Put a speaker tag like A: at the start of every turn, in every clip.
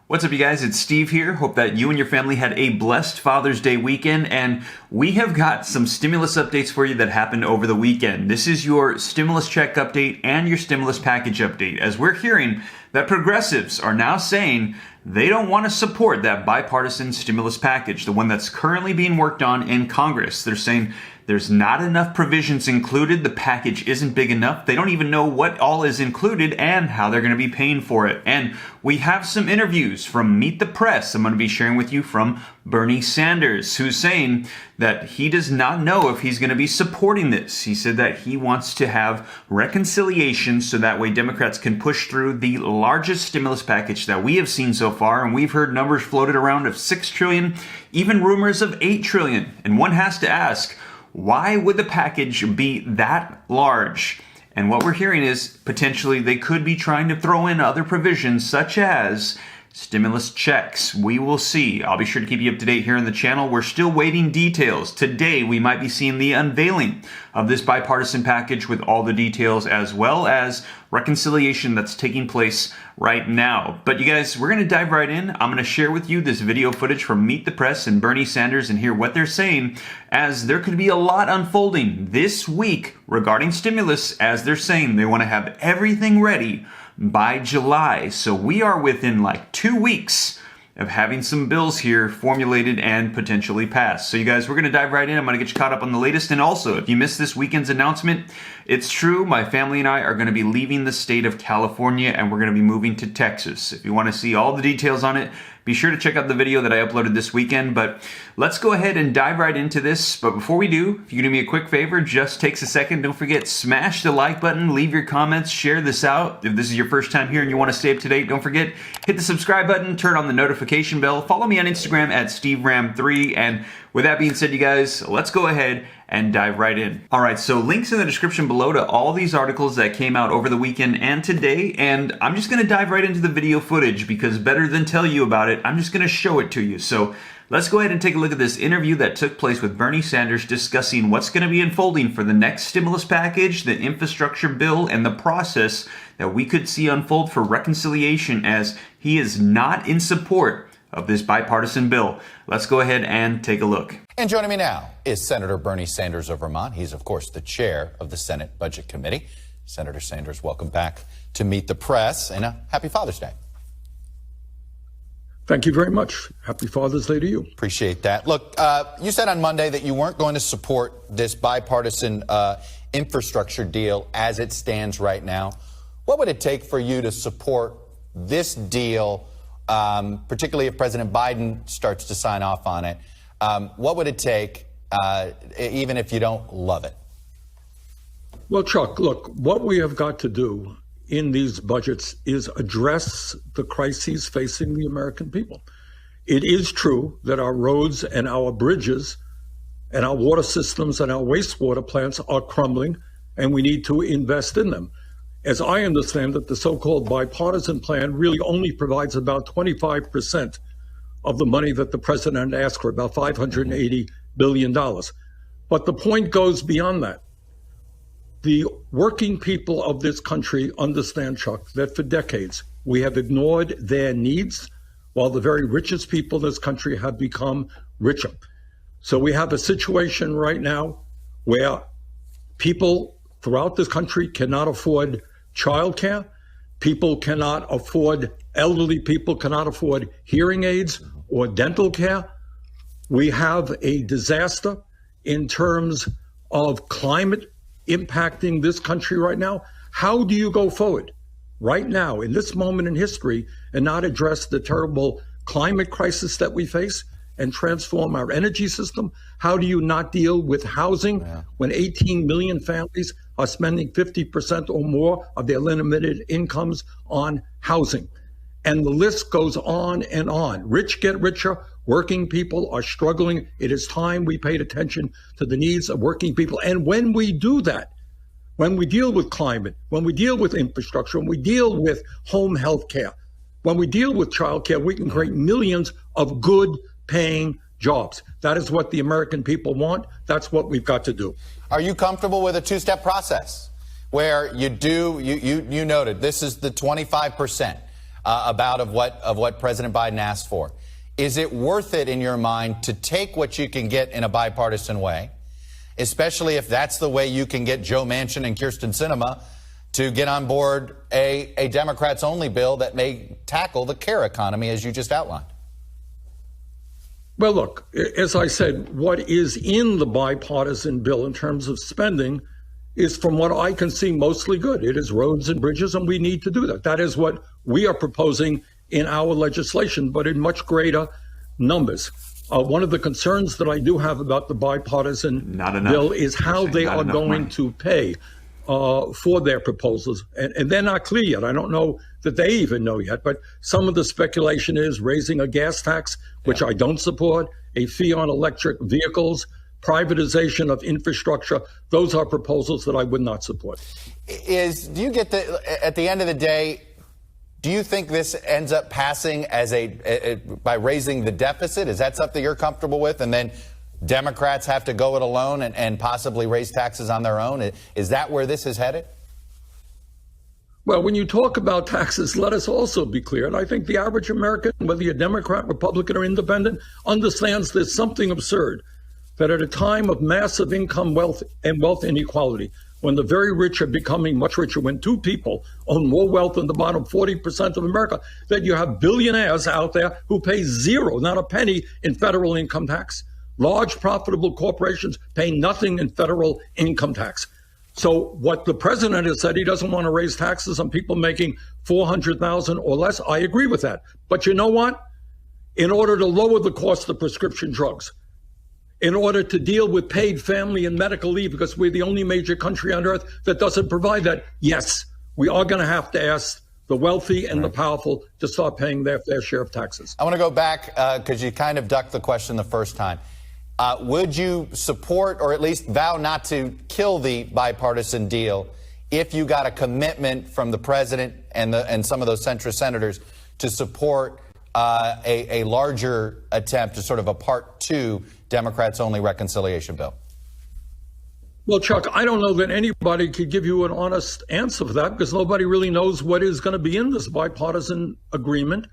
A: What's up, you guys? It's Steve here. Hope that you and your family had a blessed Father's Day weekend, and we have got some stimulus updates for you that happened over the weekend. This is your stimulus check update and your stimulus package update, as we're hearing that progressives are now saying they don't want to support that bipartisan stimulus package, the one that's currently being worked on in Congress. They're saying there's not enough provisions included. The package isn't big enough. They don't even know what all is included and how they're going to be paying for it. And we have some interviews from Meet the Press I'm going to be sharing with you from Bernie Sanders, who's saying that he does not know if he's going to be supporting this. He said that he wants to have reconciliation so that way Democrats can push through the largest stimulus package that we have seen so far. And we've heard numbers floated around of $6 trillion, even rumors of $8 trillion. And one has to ask, why would the package be that large? And what we're hearing is potentially they could be trying to throw in other provisions such as stimulus checks. We will see. I'll be sure to keep you up to date here on the channel. We're still waiting details. Today, we might be seeing the unveiling of this bipartisan package with all the details, as well as reconciliation that's taking place right now. But you guys, we're going to dive right in. I'm going to share with you this video footage from Meet the Press and Bernie Sanders and hear what they're saying, as there could be a lot unfolding this week regarding stimulus, as they're saying they want to have everything ready by July. So we are within like 2 weeks of having some bills here formulated and potentially passed. So you guys, we're going to dive right in. I'm going to get you caught up on the latest. And also, if you missed this weekend's announcement, it's true. My family and I are going to be leaving the state of California and we're going to be moving to Texas. If you want to see all the details on it, be sure to check out the video that I uploaded this weekend. But let's go ahead and dive right into this. But before we do, if you can do me a quick favor, just takes a second. Don't forget, smash the like button, leave your comments, share this out. If this is your first time here and you want to stay up to date, don't forget, hit the subscribe button, turn on the notification bell, follow me on Instagram at SteveRam3. And with that being said, you guys, let's go ahead and dive right in. All right, so links in the description below to all these articles that came out over the weekend and today. And I'm just going to dive right into the video footage because better than tell you about it, I'm just going to show it to you. So let's go ahead and take a look at this interview that took place with Bernie Sanders discussing what's going to be unfolding for the next stimulus package, the infrastructure bill, and the process that we could see unfold for reconciliation, as he is not in support of this bipartisan bill. Let's go ahead and take a look.
B: And joining me now is Senator Bernie Sanders of Vermont. He's, of course, the chair of the Senate Budget Committee. Senator Sanders, welcome back to Meet the Press, and a happy Father's Day.
C: Thank you very much. Happy Father's Day to you.
B: Appreciate that. Look, you said on Monday that you weren't going to support this bipartisan infrastructure deal as it stands right now. What would it take for you to support this deal, particularly if President Biden starts to sign off on it? What would it take, even if you don't love it?
C: Well, Chuck, look, what we have got to do in these budgets is address the crises facing the American people. It is true that our roads and our bridges and our water systems and our wastewater plants are crumbling, and we need to invest in them. As I understand it, the so-called bipartisan plan really only provides about 25% of the money that the president asked for, about $580 billion. But the point goes beyond that. The working people of this country understand, Chuck, that for decades we have ignored their needs while the very richest people in this country have become richer. So we have a situation right now where people throughout this country cannot afford childcare. People cannot afford, elderly people cannot afford hearing aids or dental care. We have a disaster in terms of climate impacting this country right now. How do you go forward right now in this moment in history and not address the terrible climate crisis that we face and transform our energy system? How do you not deal with housing when 18 million families are spending 50% or more of their limited incomes on housing? And the list goes on and on. Rich get richer. Working people are struggling. It is time we paid attention to the needs of working people. And when we do that, when we deal with climate, when we deal with infrastructure, when we deal with home health care, when we deal with childcare, we can create millions of good paying jobs. That is what the American people want. That's what we've got to do.
B: Are you comfortable with a two-step process where you noted this is the 25%? about of what President Biden asked for. Is it worth it in your mind to take what you can get in a bipartisan way, especially if that's the way you can get Joe Manchin and Kyrsten Sinema to get on board a Democrats-only bill that may tackle the care economy, as you just outlined?
C: Well, look, as I said, what is in the bipartisan bill in terms of spending is, from what I can see, mostly good. It is roads and bridges, and we need to do that. That is what we are proposing in our legislation, but in much greater numbers. One of the concerns that I do have about the bipartisan bill is how they are going to pay for their proposals. And they're not clear yet. I don't know that they even know yet, but some of the speculation is raising a gas tax, which I don't support, a fee on electric vehicles, privatization of infrastructure. Those are proposals that I would not support.
B: Do you get at the end of the day, do you think this ends up passing as by raising the deficit? Is that something you're comfortable with? And then Democrats have to go it alone and possibly raise taxes on their own? Is that where this is headed?
C: Well, when you talk about taxes, let us also be clear. And I think the average American, whether you're Democrat, Republican, or independent, understands there's something absurd that at a time of massive income wealth inequality, when the very rich are becoming much richer, when two people own more wealth than the bottom 40% of America, that you have billionaires out there who pay zero, not a penny, in federal income tax. Large profitable corporations pay nothing in federal income tax. So what the president has said, he doesn't want to raise taxes on people making $400,000 or less. I agree with that. But you know what? In order to lower the cost of prescription drugs, in order to deal with paid family and medical leave, because we're the only major country on earth that doesn't provide that, yes, we are going to have to ask the wealthy and the powerful to start paying their fair share of taxes.
B: I want to go back because you kind of ducked the question the first time. Would you support or at least vow not to kill the bipartisan deal if you got a commitment from the president and some of those centrist senators to support a larger attempt to sort of a Part 2 Democrats-only reconciliation bill?
C: Well, Chuck, I don't know that anybody could give you an honest answer for that, because nobody really knows what is going to be in this bipartisan agreement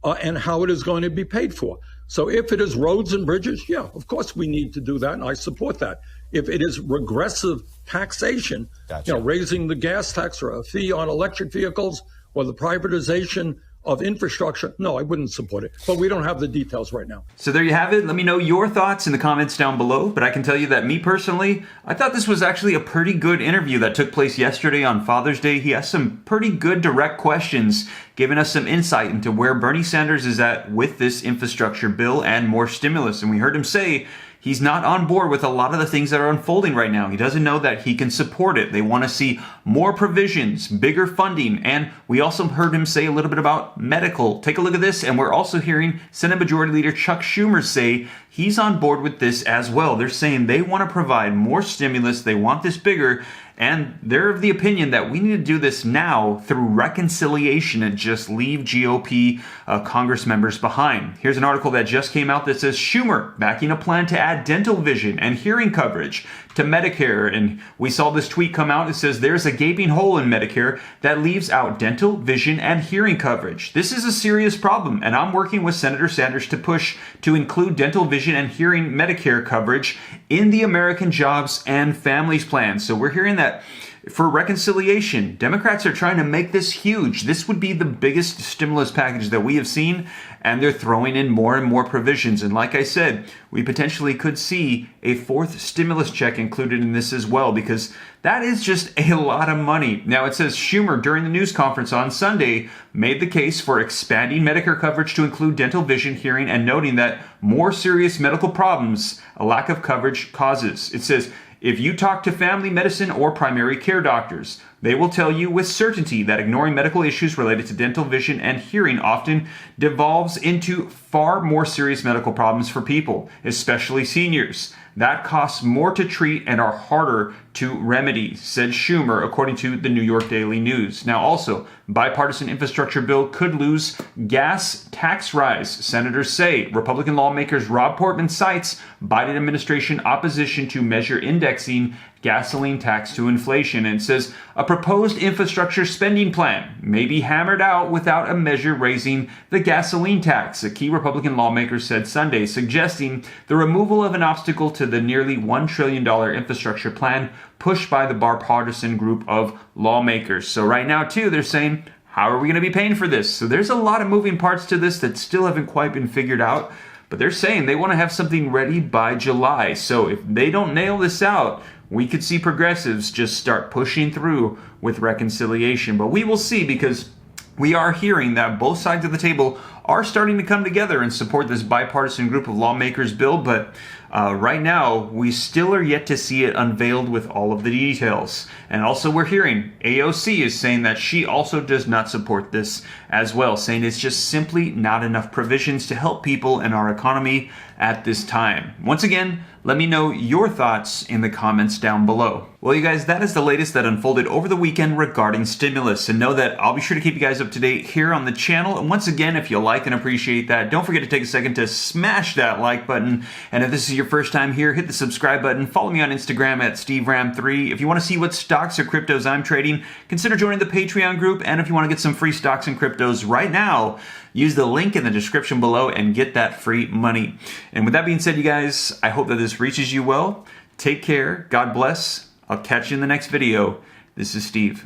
C: and how it is going to be paid for. So if it is roads and bridges, yeah, of course we need to do that, and I support that. If it is regressive taxation, raising the gas tax or a fee on electric vehicles or the privatization of infrastructure, no, I wouldn't support it. But we don't have the details right now.
A: So there you have it. Let me know your thoughts in the comments down below. But I can tell you that me personally, I thought this was actually a pretty good interview that took place yesterday on Father's Day. He asked some pretty good direct questions, giving us some insight into where Bernie Sanders is at with this infrastructure bill and more stimulus. And we heard him say he's not on board with a lot of the things that are unfolding right now. He doesn't know that he can support it. They want to see more provisions, bigger funding, and we also heard him say a little bit about medical. Take a look at this, and we're also hearing Senate Majority Leader Chuck Schumer say he's on board with this as well. They're saying they want to provide more stimulus, they want this bigger, and they're of the opinion that we need to do this now through reconciliation and just leave GOP Congress members behind. Here's an article that just came out that says Schumer backing a plan to add dental vision and hearing coverage to Medicare. And we saw this tweet come out. It says there's a gaping hole in Medicare that leaves out dental, vision, and hearing coverage. This is a serious problem, and I'm working with Senator Sanders to push to include dental, vision, and hearing Medicare coverage in the American Jobs and Families Plan. So we're hearing that for reconciliation, Democrats are trying to make this huge. This would be the biggest stimulus package that we have seen, and they're throwing in more and more provisions. And like I said, we potentially could see a fourth stimulus check included in this as well, because that is just a lot of money. Now, it says Schumer, during the news conference on Sunday, made the case for expanding Medicare coverage to include dental, vision, hearing, and noting that more serious medical problems a lack of coverage causes. It says, if you talk to family medicine or primary care doctors, they will tell you with certainty that ignoring medical issues related to dental, vision, and hearing often devolves into far more serious medical problems for people, especially seniors. That costs more to treat and are harder to remedy, said Schumer, according to the New York Daily News. Now, also, bipartisan infrastructure bill could lose gas tax rise. Senators say Republican lawmakers Rob Portman cites Biden administration opposition to measure indexing gasoline tax to inflation, and says a proposed infrastructure spending plan may be hammered out without a measure raising the gasoline tax, a key Republican lawmaker said Sunday, suggesting the removal of an obstacle to the nearly $1 trillion infrastructure plan pushed by the bipartisan group of lawmakers. So right now, too, they're saying, how are we going to be paying for this? So there's a lot of moving parts to this that still haven't quite been figured out, but they're saying they want to have something ready by July. So if they don't nail this out, we could see progressives just start pushing through with reconciliation. But we will see, because we are hearing that both sides of the table are starting to come together and support this bipartisan group of lawmakers bill. But right now, we still are yet to see it unveiled with all of the details. And also we're hearing AOC is saying that she also does not support this as well, saying it's just simply not enough provisions to help people in our economy at this time. Once again, let me know your thoughts in the comments down below. Well, you guys, that is the latest that unfolded over the weekend regarding stimulus. And know that I'll be sure to keep you guys up to date here on the channel. And once again, if you like and appreciate that, don't forget to take a second to smash that like button. And if this is your first time here, hit the subscribe button. Follow me on Instagram at SteveRam3. If you want to see what stocks or cryptos I'm trading, consider joining the Patreon group. And if you want to get some free stocks and cryptos right now, use the link in the description below and get that free money. And with that being said, you guys, I hope that this reaches you well. Take care. God bless. I'll catch you in the next video. This is Steve.